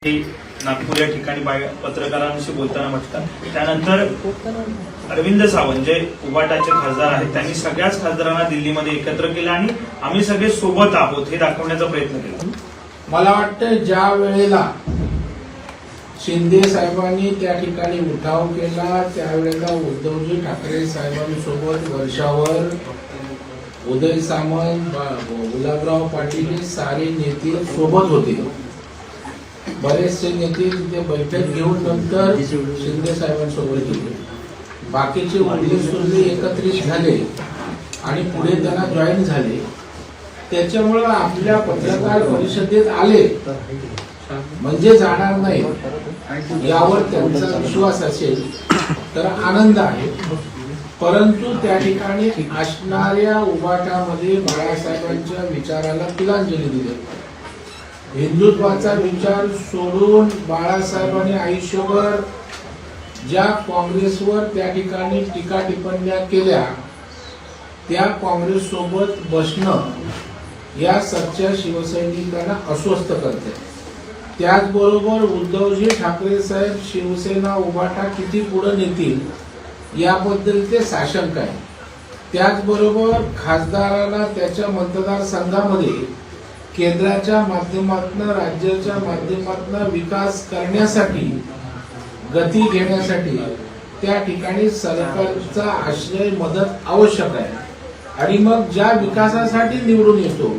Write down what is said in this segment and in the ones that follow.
नागपूर या ठिकाणी पत्रकारांशी बोलताना म्हटलं. त्यानंतर अरविंद सावंत जे उबाटाचे खासदार आहेत त्यांनी सगळ्याच खासदारांना दिल्लीमध्ये एकत्र केलं आणि आम्ही सगळे सोबत आहोत हे दाखवण्याचा प्रयत्न केला. मला वाटतं ज्या वेळेला शिंदे साहेबांनी त्या ठिकाणी उठाव केला त्यावेळेला उद्धवजी ठाकरे साहेबांसोबत वर्षावर उदय सामंत, गुलाबराव पाटील हे सारे नेते सोबत होते. बरेचसे नेते तिथे बैठक घेऊन नंतर शिंदे साहेबांसोबत गेले. बाकीचे उरले एकत्रित झाले आणि पुढे त्यांना जॉईन झाले. त्याच्यामुळे आपल्या पत्रकार परिषदेत आले म्हणजे जाणार नाही यावर त्यांचा विश्वास असेल तर आनंद आहे. परंतु त्या ठिकाणी असणाऱ्या उभाटामध्ये बाळासाहेबांच्या विचाराला तिलांजली दिली. हिंदुत्वाचा विचार सोडून बाळासाहेबांनी आयुष्यभर ज्या काँग्रेसवर त्या ठिकाणी टीका टिप्पण्या केल्या त्या काँग्रेस सोबत बसणं या सच्च्या शिवसैनिकांना अस्वस्थ करते. त्याचबरोबर उद्धवजी ठाकरे साहेब शिवसेना उभाटा किती पुढे नेतील याबद्दल ते साशंक आहे. त्याचबरोबर खासदाराला त्याच्या मतदारसंघामध्ये केंद्राच्या माध्यमातून राज्याच्या माध्यमातून विकास करण्यासाठी गती घेण्यासाठी त्या ठिकाणी सरकारचा आश्रय मदत आवश्यक आहे. आणि मग ज्या विकासासाठी निवडून येतो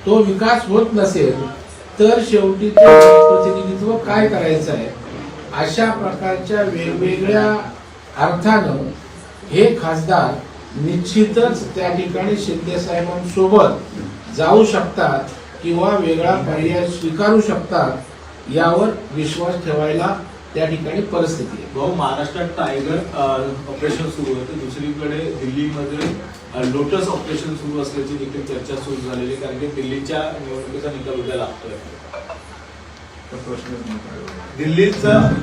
तो विकास होत नसेल तर शेवटी प्रतिनिधित्व काय करायचं आहे अशा प्रकारच्या वेगवेगळ्या अर्थानं हे खासदार निश्चितच त्या ठिकाणी शिंदे साहेबांसोबत जाऊ शकतात किंवा वेगळा पर्याय स्वीकारू शकतात यावर विश्वास ठेवायला त्या ठिकाणी परिस्थिती आहे. भाऊ, महाराष्ट्रात टायगर ऑपरेशन सुरू होतं, दुसरीकडे दिल्लीमध्ये लोटस ऑपरेशन सुरू असल्याची देखील चर्चा सुरू झालेली आहे. कारण की दिल्लीच्या निवडणुकीचा निकाल उद्या लागतोय.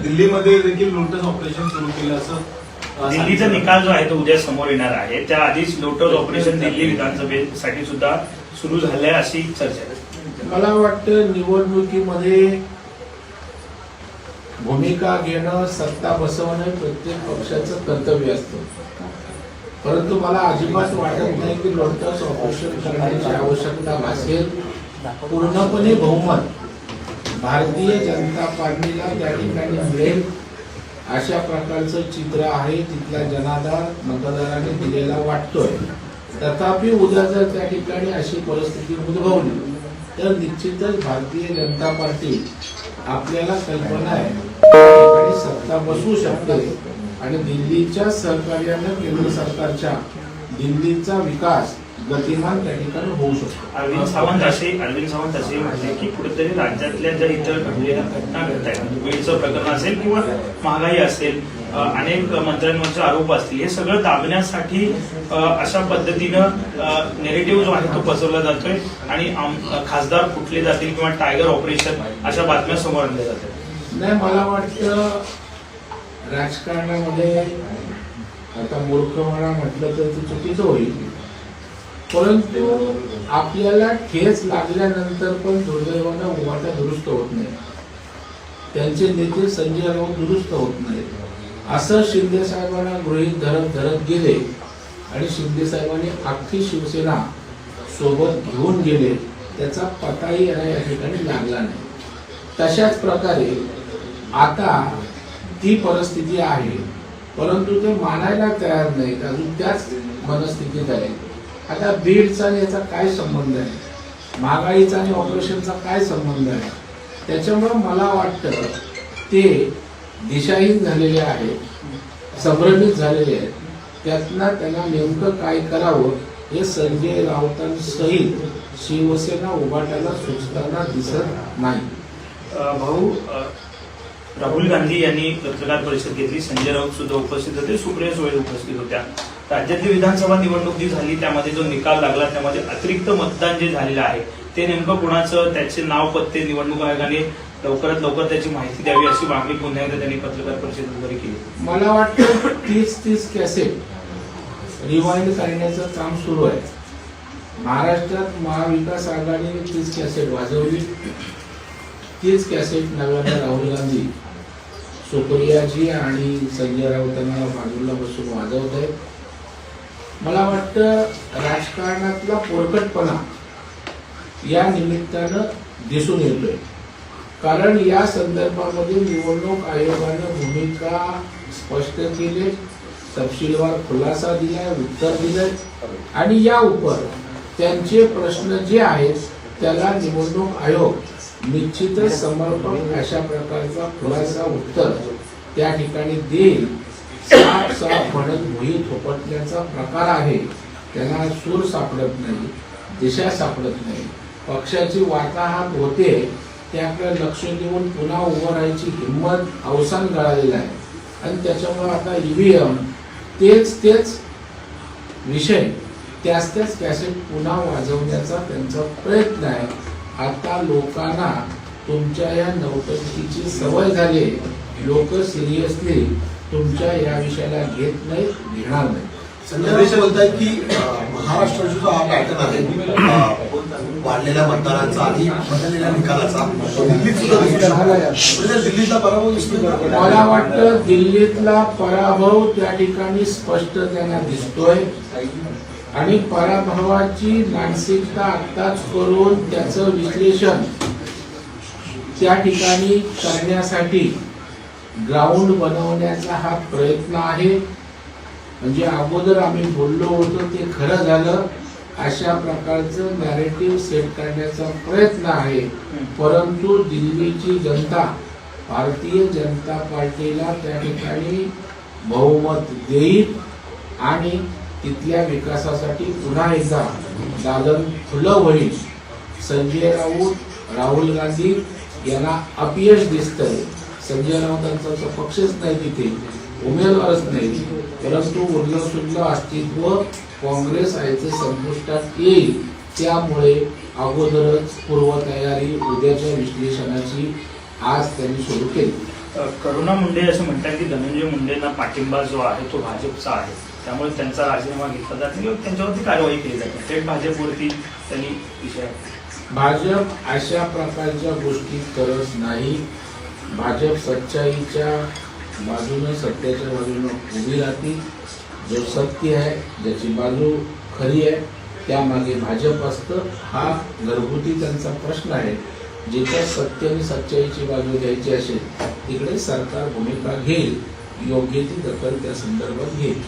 दिल्लीमध्ये देखील लोटस ऑपरेशन सुरू केलं असं दिल्लीचा निकाल जो आहे तो उद्या समोर येणार आहे. त्या आधीच लोटस ऑपरेशन दिल्ली विधानसभेसाठी सुद्धा सुरू झालंय अशी चर्चा आहे. मला वाटतं निवडणुकीमध्ये भूमिका घेणं सत्ता बसवणं प्रत्येक पक्षाचं कर्तव्य असतं. परंतु मला अजिबात वाटत नाही की लोटस ऑपरेशन करण्याची आवश्यकता असेल. पूर्णपणे बहुमत भारतीय जनता पार्टीला त्या ठिकाणी मिळेल अशा प्रकारचं चित्र आहे. तिथला जनाधार मतदारांनी दिलेला वाटतोय. तथापि उद्या जर त्या ठिकाणी अशी परिस्थिती उद्भवली तर निश्चितच भारतीय जनता पार्टी आपल्याला कल्पना आहे ठिकाणी सत्ता बसवू शकते आणि दिल्लीच्या सहकार्याने केंद्र सरकारच्या दिल्लीचा विकास गतिमान त्या ठिकाणी होऊ शकतो. अरविंद सावंत असे म्हटले की कुठेतरी राज्यातल्या ज्या इतर घडलेल्या घटना घडत आहेत, दुबईचं प्रकरण असेल किंवा महागाई असेल, अनेक मंत्र्यांवरचे आरोप असतील, हे सगळं दाबण्यासाठी अशा पद्धतीनं नेरेटिव्ह जो आहे तो पसरवला जातोय आणि खासदार फुटले जातील किंवा टायगर ऑपरेशन अशा बातम्या समोर आणल्या जातात. नाही, मला वाटतं राजकारणामध्ये आता मूर्खपणा म्हटलं तर ते चुकीचं होईल. परंतु आपल्याला ठेच लागल्यानंतर पण दुर्दैवानं उभाटा दुरुस्त होत नाही. त्यांचे नेते संजय राऊत दुरुस्त होत नाहीत. असं शिंदे साहेबांना गृहीत धरत गेले आणि शिंदे साहेबांनी अख्खी शिवसेना सोबत घेऊन गेले. त्याचा पताही या ठिकाणी लागला नाही. तशाच प्रकारे आता ती परिस्थिती आहे. परंतु ते मानायला तयार नाहीत. अजून त्याच मनस्थितीत आहे. आता बीडचा आणि याचा काय संबंध आहे, महागाईचा आणि ऑपरेशनचा काय संबंध आहे. त्याच्यामुळे मला वाटतं ते दिशाहीन झालेले आहेत, संभ्रमित झालेले आहेत. त्यातनं त्यांना नेमकं काय करावं हे संजय राऊतांसहित शिवसेना उभाटाला सुचताना दिसत नाही. भाऊ, राहुल गांधी यांनी पत्रकार परिषद घेतली, संजय राऊत सुद्धा उपस्थित होते, सुप्रिया सुळे उपस्थित होत्या. राज्यातली विधानसभा निवडणूक जी झाली त्यामध्ये जो निकाल लागला त्यामध्ये अतिरिक्त मतदान जे झालेलं आहे ते नेमकं कुणाचं, त्याचे नाव पत्ते निवडणूक आयोगाने लवकरात लवकर त्याची माहिती द्यावी अशी मागणी पुन्हा एकदा त्यांनी पत्रकार परिषद वगैरे केली. मला वाटतं 30 कॅसेट रिवाइंड करण्याचं काम सुरू आहे. महाराष्ट्रात महाविकास आघाडीने 30 कॅसेट वाजवली. तीच कॅसेट नव्यानं राहुल गांधी, सुप्रियाजी आणि संजय राऊतांना बाजूला बसून वाजवत आहेत. मला वाटतं राजकारणातला पोरकटपणा या निमित्तानं दिसून येतोय. कारण या संदर्भामध्ये निवडणूक आयोगानं भूमिका स्पष्ट केली, तपशीलवार खुलासा दिलाय, उत्तर दिलंय आणि या उपर त्यांचे प्रश्न जे आहेत त्याला निवडणूक आयोग निश्चितच समर्पक अशा प्रकारचा खुलासा उत्तर त्या ठिकाणी देईल. साफ साफ म्हणत भुई थोपटण्याचा प्रकार आहे. त्यांना सूर सापडत नाही, दिशा सापडत नाही. पक्षाची वाताहत होते त्याकडे लक्ष देऊन पुन्हा उभं राहायची हिंमत अवसान गळालेला आहे. आणि त्याच्यामुळे आता ईव्हीएम तेच विषय त्याच कॅसेट पुन्हा वाजवण्याचा त्यांचा प्रयत्न आहे. आता लोकांना तुमच्या या नौटंकीची सवय झाली. लोक सिरियसली तुमच्या या विषयाला घेत नाहीत, घेणार नाही. संजय राऊत बोलतायत की महाराष्ट्राचा जो हा पॅटर्न आहे वाढलेल्या मतदारांचा आणि बदललेल्या निकालाचा दिल्लीत सुद्धा दिसू शकतो. म्हणजे दिल्लीतला पराभव दिसतोय. मला वाटतं दिल्लीतला पराभव त्या ठिकाणी स्पष्ट त्यांना दिसतोय आणि पराभवाची मानसिकता आत्ताच करून त्याचं विश्लेषण त्या ठिकाणी करण्यासाठी ग्राउंड बनवण्याचा हा प्रयत्न आहे. म्हणजे अगोदर आम्ही बोललो होतो ते खरं झालं अशा प्रकारचं नॅरेटिव्ह सेट करण्याचा प्रयत्न आहे. परंतु दिल्लीची जनता भारतीय जनता पार्टीला त्या ठिकाणी बहुमत देईल आणि तिथल्या विकासासाठी पुन्हा एकदा दालन खुलं होईल. संजय राऊत, राहुल गांधी यांना अपयश दिसतंय. संजय राऊतांचा तर पक्षच नाही, तिथे उमेदवारच नाही. परंतु उरलं सुरलं अस्तित्व काँग्रेस आयचं संपुष्टात येईल. त्यामुळे अगोदरच पूर्वतयारी उद्याच्या विश्लेषणाची आज त्यांनी सुरू केली. करुणा मुंडे असं म्हणतात की धनंजय मुंडेंना पाठिंबा जो आहे तो भाजपचा आहे, त्यामुळे त्यांचा राजीनामा घेतला जात नाही किंवा त्यांच्यावरती कारवाई केली जाते. थेट भाजपवरती त्यांनी विषय. भाजप अशा प्रकारच्या गोष्टी करत नाही. भाजप सच्चाईच्या बाजूनं, सत्याच्या बाजूनं उभी राहते. जो सत्य आहे, ज्याची बाजू खरी आहे त्यामागे भाजप असतं. हा घरगुती त्यांचा प्रश्न आहे. जिथे सत्य आणि सच्चाईची बाजू घ्यायची असेल तिकडे सरकार भूमिका घेईल, योग्य ती दखल त्या संदर्भात घेईल.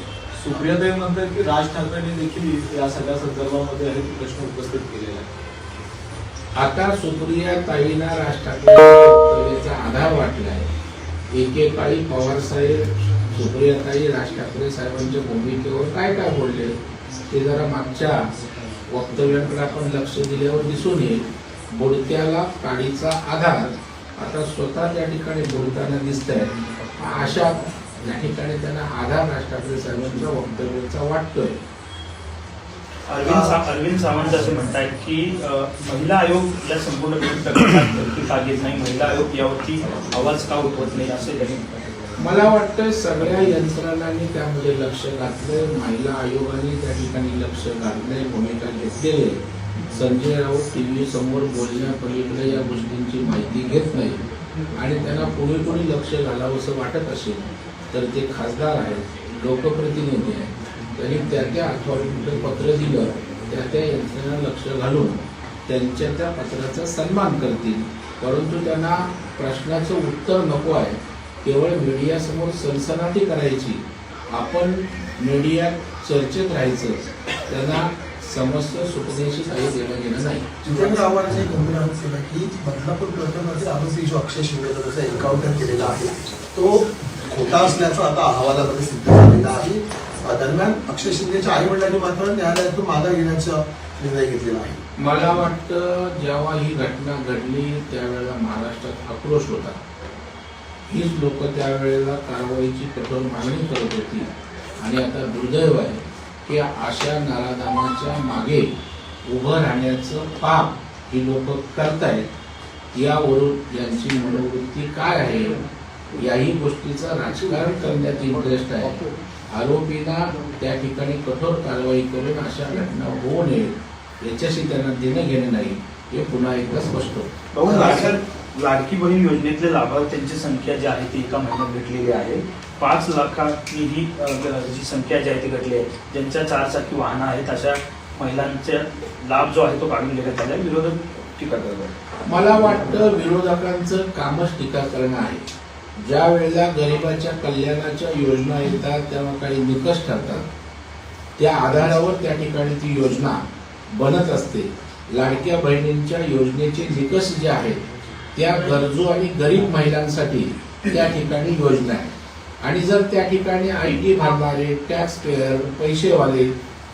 सुप्रियाताई म्हणतात की राज ठाकरेंनी देखील या सगळ्या संदर्भामध्ये अनेक प्रश्न उपस्थित केलेले आहेत. आता सुप्रिया ताईंना राज ठाकरेंचा आधार वाटला आहे. एकेकाळी पवार साहेब, सुप्रियाताई राज ठाकरे साहेबांच्या भूमिकेवर काय काय बोलले ते जरा मागच्या वक्तव्यांकडे आपण लक्ष दिल्यावर दिसून येईल. बोलत्याला काडीचा आधार आता स्वतः त्या ठिकाणी बोलताना दिसत आहे. अशा या ठिकाणी त्यांना आधार राज ठाकरे साहेबांच्या वक्तव्याचा वाटतोय. अरविंद सावंत असे म्हणतात की महिला आयोग या संपूर्ण प्रकरणात का घेत नाही, महिला आयोग यावरती आवाज का उठवत नाही असे त्यांनी म्हणतात. मला वाटतं सगळ्या यंत्रणांनी त्यामध्ये लक्ष घातलंय. महिला आयोगाने त्या ठिकाणी लक्ष घातलंय, भूमिका घेतलेली आहे. संजय राऊत टीव्ही समोर बोलण्यापलीकडे या गोष्टींची माहिती घेत नाही आणि त्यांना कोणी लक्ष घालावं असं वाटत असेल तर ते खासदार आहेत, लोकप्रतिनिधी आहेत. त्यांनी त्या अथॉरिटीकडे पत्र दिलं, त्या यंत्रणा लक्ष घालून त्यांच्या त्या पत्राचा सन्मान करतील. परंतु त्यांना प्रश्नाचं उत्तर नको आहे. केवळ मीडियासमोर सनसनाटी करायची, आपण मीडियात चर्चेत राहायचं. त्यांना समस्या सुटण्याची काही देणं घेणं नाही. जितेंद्र आव्हाडांनी गंभीर आरोप केला की बदलापूर प्रकरणातील आरोपी जो अक्षय शिंदेचा त्याचा एन्काउंटर केलेला आहे तो खोटा असल्याचं आता अहवालामध्ये सिद्ध झालेलं आहे. दरम्यान अक्षय शिंदेच्या आई वडिलांनी मात्र न्यायालयातून माघार घेण्याचा निर्णय घेतलेला आहे. मला वाटतं जेव्हा ही घटना घडली त्यावेळेला महाराष्ट्रात आक्रोश होता. हीच लोक त्यावेळेला कारवाईची कठोर मागणी करत होती आणि आता दुर्दैव आहे की अशा नाराधामाच्या मागे उभं राहण्याचं पाप ही लोक करतायत. यावरून यांची मनोवृत्ती काय आहे याही गोष्टीचं राजकारण करण्यात इंटरेस्ट आहे. आरोपींना त्या ठिकाणी कठोर कारवाई करून अशा घटना होऊ नये याच्याशी त्यांना देणं घेणं नाही, हे पुन्हा एकदा स्पष्ट होतं. लाडकी बहीण योजनेतले लाभार्थ्यांची संख्या जी आहे ती एका महिन्यात घटलेली आहे. 5 लाखांनी ही जी संख्या जी आहे ती घटली आहे. ज्यांच्या 4 चाकी वाहनं आहेत अशा महिलांचा लाभ जो आहे तो काढून घेण्यात आला. विरोधक टीका करतात. मला वाटतं विरोधकांचं कामच टीका करणं आहे. ज्या वेळेला गरिबाच्या कल्याणाच्या योजना येतात तेव्हा काही निकष ठरतात, त्या आधारावर त्या ठिकाणी ती योजना बनत असते. लाडक्या बहिणींच्या योजनेचे निकष जे आहेत त्या गरजू आणि गरीब महिलांसाठी त्या ठिकाणी योजना आहे. आणि जर त्या ठिकाणी IT भरणारे, टॅक्स पेअर, पैसेवाले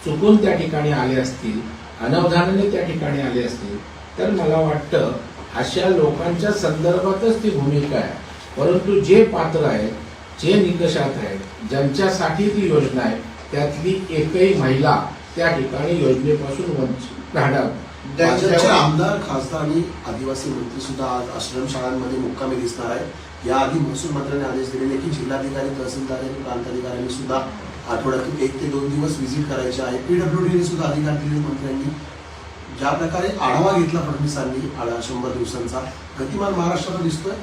चुकून त्या ठिकाणी आले असतील, अनवधानाने त्या ठिकाणी आले असतील, तर मला वाटतं अशा लोकांच्या संदर्भातच ती भूमिका आहे. परंतु जे पात्र आहेत, जे निकषात आहेत, ज्यांच्यासाठी ती योजना आहे, त्यातली एकही महिला त्या ठिकाणी योजनेपासून वंचित राहणार. राज्याचे आमदार, खासदार आणि आदिवासी मंत्री सुद्धा आज आश्रमशाळांमध्ये मुक्कामी दिसणार आहे. याआधी महसूल मंत्र्यांनी आदेश दिलेले की जिल्हाधिकारी, तहसीलदार आणि प्रांताधिकाऱ्यांनी सुद्धा आठवड्यातून 1 ते 2 दिवस व्हिजिट करायचे आहे. PWDने सुद्धा अधिकार दिले. मंत्र्यांनी ज्या प्रकारे आढावा घेतला फडणवीसांनी 100 दिवसांचा, गतिमान महाराष्ट्राला दिसतोय.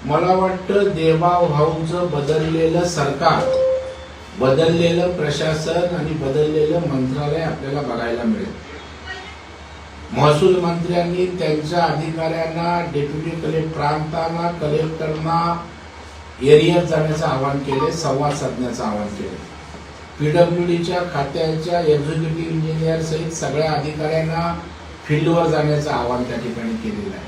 मला वाटतं देवाभाऊंचं बदललेलं सरकार, बदललेलं प्रशासन आणि बदललेलं मंत्रालय आपल्याला बघायला मिळेल. महसूल मंत्र्यांनी त्यांच्या अधिकाऱ्यांना, डेप्युटी कलेक्टर, प्रांतांना, कलेक्टरना एरियात जाण्याचं आवाहन केले, संवाद साधण्याचं आवाहन केले. PWDच्या खात्याच्या एक्झिक्युटिव्ह इंजिनियर सहित सगळ्या अधिकाऱ्यांना फील्डवर जाण्याचं आवाहन त्या ठिकाणी केलेलं आहे.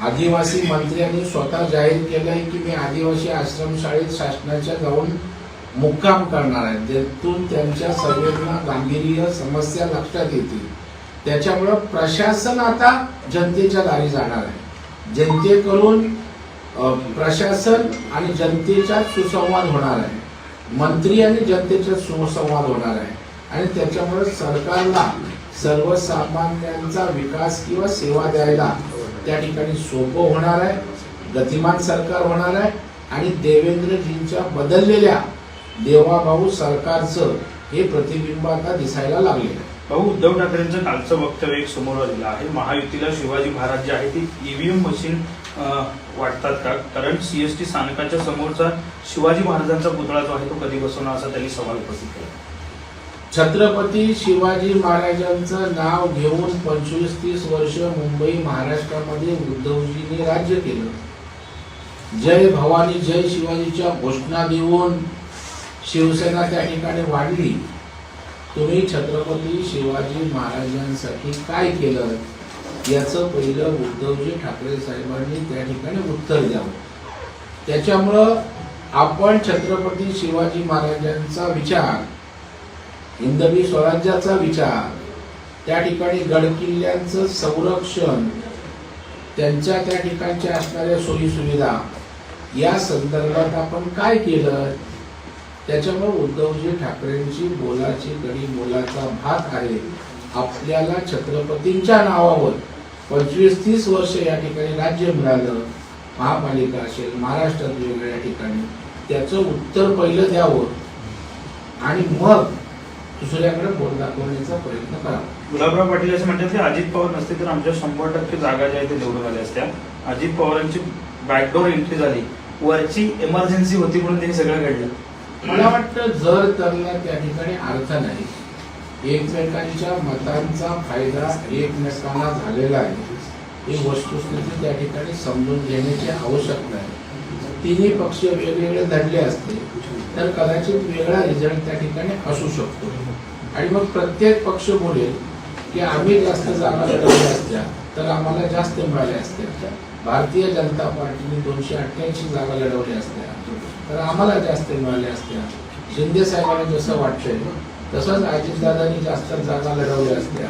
आदिवासी मंत्र्यांनी स्वतः जाहीर केलंय की मी आदिवासी आश्रमशाळेत शासनाच्या जाऊन मुक्काम करणार आहे, ज्यातून त्यांच्या संवेदना, गांभीर्य, समस्या लक्षात येतील. त्याच्यामुळं प्रशासन आता जनतेच्या दारी जाणार आहे. जनतेकडून प्रशासन आणि जनतेचा सुसंवाद होणार आहे. मंत्री आणि जनतेचा सुसंवाद होणार आहे. आणि त्याच्यामुळे सरकारला सर्वसामान्यांचा विकास किंवा सेवा द्यायला त्या ठिकाणी सोपं होणार आहे. गतिमान सरकार होणार आहे. आणि देवेंद्रजींच्या बदललेल्या देवाभाऊ सरकारचं हे प्रतिबिंब आता दिसायला लागले. भाऊ, उद्धव ठाकरेंचं कालचं वक्तव्य एक समोर आलेलं आहे. महायुतीला शिवाजी महाराज जे आहे ती EVM मशीन वाटतात का? कारण CST स्थानकाच्या समोरचा शिवाजी महाराजांचा पुतळा जो आहे तो कधी बसवणार असा त्यांनी सवाल उपस्थित केला. छत्रपती शिवाजी महाराजांचं नाव घेऊन 25-30 वर्ष मुंबई, महाराष्ट्रामध्ये उद्धवजींनी राज्य केलं. जय भवानी, जय शिवाजीच्या घोषणा देऊन शिवसेना त्या ठिकाणी वाढली. तुम्ही छत्रपती शिवाजी महाराजांसाठी काय केलं याचं पहिलं उद्धवजी ठाकरे साहेबांनी त्या ठिकाणी उत्तर द्यावं. त्याच्यामुळं आपण छत्रपती शिवाजी महाराजांचा विचार, हिंदवी स्वराज्याचा विचार, त्या ठिकाणी गडकिल्ल्यांचं संरक्षण, त्यांच्या त्या ठिकाणच्या असणाऱ्या सोयी सुविधा या संदर्भात आपण काय केलं, त्याच्यामुळे उद्धवजी ठाकरेंची बोलाची कडी, बोलाचा भात आहे. आपल्याला छत्रपतींच्या नावावर 25-30 वर्ष या ठिकाणी राज्य मिळालं, महापालिका असेल, महाराष्ट्रात वेगवेगळ्या ठिकाणी, त्याचं उत्तर पहिलं द्यावं आणि मग दुसऱ्याकडे बोट दाखवण्याचा प्रयत्न करावा. गुलाबराव पाटील असं म्हणतात की अजित पवार नसते तर आमच्या 100% जागा ज्या आहेत ते निवडून आल्या असत्या. अजित पवारांची बॅकडोर एंट्री झाली, वरची इमर्जन्सी होती म्हणून त्यांनी सगळं घडलं. मला वाटतं जर त्यांना त्या ठिकाणी अर्थ नाही. एकमेकांच्या मतांचा फायदा एकमेकांना झालेला आहे, ही वस्तुस्थिती त्या ठिकाणी समजून घेण्याची आवश्यकता आहे. तिन्ही पक्ष वेगवेगळे लढले असते तर कदाचित वेगळा रिझल्ट त्या ठिकाणी असू शकतो. आणि मग प्रत्येक पक्ष बोलेल की आम्ही जास्त जागा लढवल्या असत्या तर आम्हाला जास्त मिळाल्या असत्या. भारतीय जनता पार्टीने 288 जागा लढवल्या असत्या तर आम्हाला जास्त मिळाल्या असत्या. शिंदे साहेबांना जसं वाटतंय तसंच अजितदादांनी जास्त जागा लढवल्या असत्या,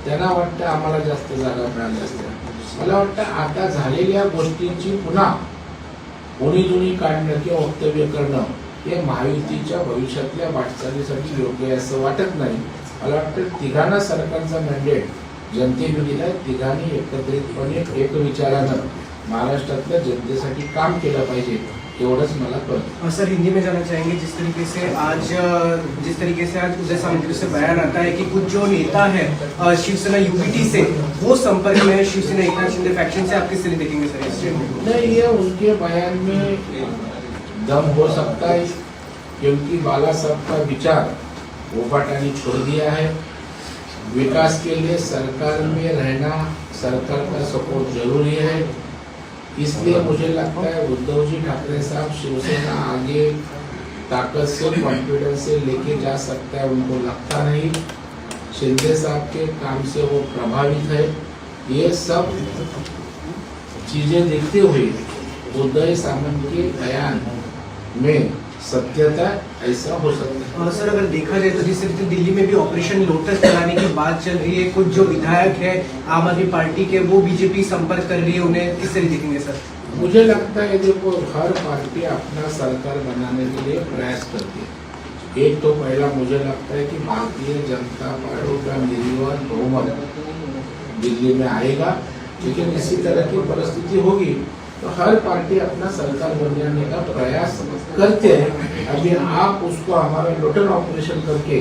त्यांना वाटतं आम्हाला जास्त जागा मिळाल्या असत्या. मला वाटतं आता झालेल्या गोष्टींची पुन्हा कोणी काढणं किंवा वक्तव्य करणं हे महायुतीच्या भविष्यातल्या वाटचालीसाठी योग्य आहे असं वाटत नाही. मला वाटतं तिघांना सरकारचा मॅन्डेट जनतेने दिलाय. तिघांनी एकत्रितपणे एक विचारानं महाराष्ट्रातल्या जनतेसाठी काम केलं पाहिजे एवढंच मला कळतं. सर हिंदी में जाना चाहेंगे जिस तरीके से आज उदय सामंत से बयान आता है कि कुछ जो नेता है शिवसेना यूबीटी से वो संपर्क में शिवसेना एकनाथ शिंदे फैक्शन से आप किस तरह देखेंगे सर इस स्टेटमेंट को? नहीं, ये उनके बयान में दम हो सकता है क्योंकि बाला साहब का विचार उपाटानी छोड़ दिया है. विकास के लिए सरकार में रहना, सरकार का सपोर्ट जरूरी है. इसलिए मुझे लगता है उद्धव जी ठाकरे साहब शिवसेना आगे ताकत से, कॉन्फिडेंस से लेके जा सकता है, उनको लगता नहीं. शिंदे साहब के काम से वो प्रभावित है. ये सब चीजें देखते हुए उदय सामंत के बयान में सत्यता ऐसा हो सकता है. सर अगर देखा जाए तो जिस तरीके से दिल्ली में भी ऑपरेशन लोटस चलाने की बात चल रही है, कुछ जो विधायक है आम आदमी पार्टी के वो बीजेपी संपर्क कर रही है, उन्हें किस तरह देखेंगे सर? मुझे लगता है देखो हर पार्टी अपना सरकार बनाने के लिए प्रयास करती है. एक तो पहला मुझे लगता है कि भारतीय जनता पार्टी का निर्विवाद बहुमत दिल्ली में आएगा, लेकिन इसी तरह की परिस्थिति होगी तो हर पार्टी अपना सरकार बनाने का प्रयास करते हैं. अभी आप उसको हमारा लोटन ऑपरेशन करके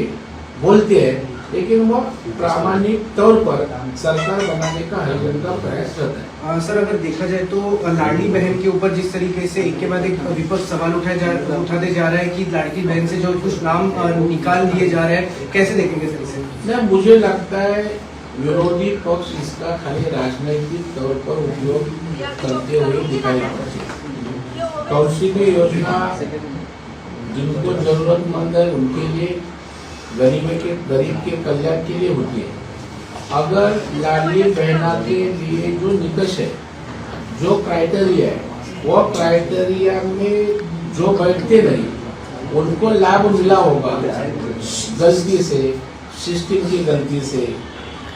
बोलते हैं, लेकिन वो प्रामाणिक तौर पर सरकार बनाने का हर जन का प्रयास करता है. सर अगर देखा जाए तो लाडली बहन के ऊपर जिस तरीके से एक के बाद एक विपक्ष सवाल उठाते जा रहा है कि लाडली बहन से जो कुछ नाम निकाल दिए जा रहे हैं, कैसे देखेंगे सर इसे? नहीं, मुझे लगता है विरोधी पक्ष इसका खाली राजनीतिक तौर पर उपयोग करते हुए दिखाई पड़ती है. कौशल्य योजना जिनको जरूरतमंद है उनके लिए, गरीब के कल्याण के लिए होती है. अगर लाडली बहना के लिए जो निकष है, जो क्राइटेरिया है, वो क्राइटेरिया में जो बैठते नहीं उनको लाभ मिला होगा गलती से, सिस्टम की गलती से,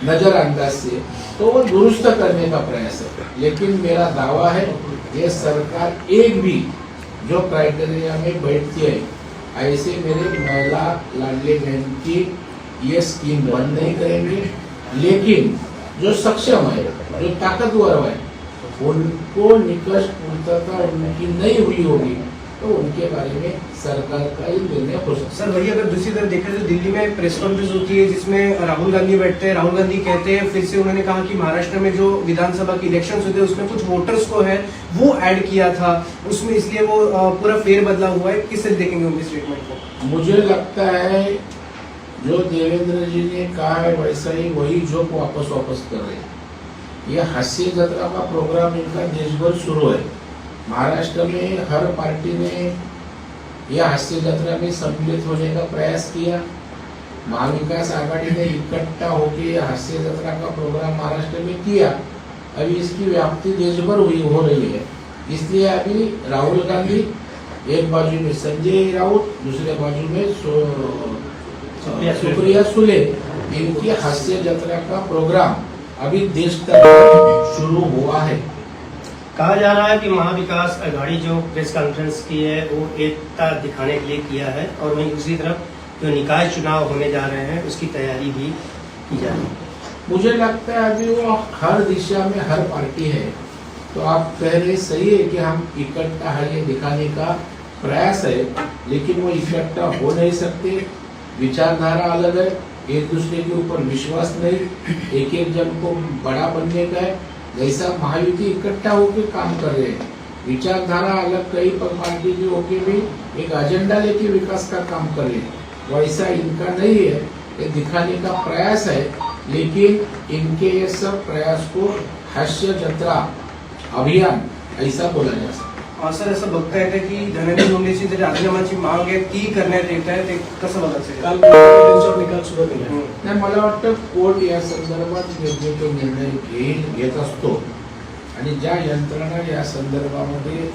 नजरअंदाज से, तो वो दुरुस्त करने का प्रयास है. लेकिन मेरा दावा है ये सरकार एक भी जो क्राइटेरिया में बैठती है ऐसे मेरे महिला लाडली बहन की ये स्कीम बंद नहीं करेंगे. लेकिन जो सक्षम है, जो ताकतवर है, उनको निकष पूर्तता उनकी नहीं हुई होगी तो उनके बारे में सरकार का ही निर्णय हो सकता है. सर वही अगर दूसरी तरफ देखा जाए तो दिल्ली में प्रेस कॉन्फ्रेंस होती है जिसमें राहुल गांधी बैठते हैं. राहुल गांधी कहते हैं, फिर से उन्होंने कहा कि महाराष्ट्र में जो विधानसभा के इलेक्शंस होते हैं उसमें कुछ वोटर्स को है वो ऐड किया था उसमें, इसलिए वो पूरा फेर बदला हुआ है. किस तरह देखेंगे उनके स्टेटमेंट को? मुझे लगता है जो देवेंद्र जी ने कहा है वैसा ही वही जोक वापस कर रहे हैं. ये हास्य जत्रा का प्रोग्राम इनका देशभर शुरू है. महाराष्ट्र में हर पार्टी ने यह हास्य जत्रा में सम्मिलित होने का प्रयास किया. महाविकास आघाड़ी ने इकट्ठा होकर यह हास्य जत्रा का प्रोग्राम महाराष्ट्र में किया. अभी इसकी व्याप्ति देशभर हो रही है. इसलिए अभी राहुल गांधी एक बाजू में, संजय राउत दूसरे बाजू में सुप्रिया सुले, इनकी हास्य जत्रा का प्रोग्राम अभी देश तक शुरू हुआ है. कहा जा रहा है कि महाविकास आघाड़ी जो प्रेस कॉन्फ्रेंस की है वो एकता दिखाने के लिए किया है, और वहीं दूसरी तरफ जो निकाय चुनाव होने जा रहे हैं उसकी तैयारी भी की जा रही है. मुझे लगता है अभी वो हर दिशा में हर पार्टी है, तो आप कह रहे सही है कि हम इकट्ठा है ये दिखाने का प्रयास है, लेकिन वो इकट्ठा हो नहीं सकते. विचारधारा अलग है, एक दूसरे के ऊपर विश्वास नहीं, एक एक जन को बड़ा बनने का है. जैसा महायुति इकट्ठा होकर काम कर रहे हैं, विचारधारा अलग कई पार्टी की होके भी एक एजेंडा लेके विकास का काम कर रहे हैं, वैसा इनका नहीं है. ये दिखाने का प्रयास है, लेकिन इनके ये सब प्रयास को हास्य जत्रा अभियान ऐसा बोला जा सकता. सर असं बघता येतं की धनंजय मुंडेची जरी राजीनाम्याची माग आहे ती करण्यात येत आहे, ते कसं बघायचं? काल त्यांच्यावर निकाल सुद्धा दिला. नाही, मला वाटतं कोर्ट या संदर्भात योग्य तो निर्णय घेत असतो आणि ज्या यंत्रणा या संदर्भामध्ये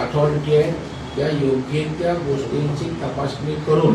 अथॉरिटी आहे त्या योग्य त्या गोष्टींची तपासणी करून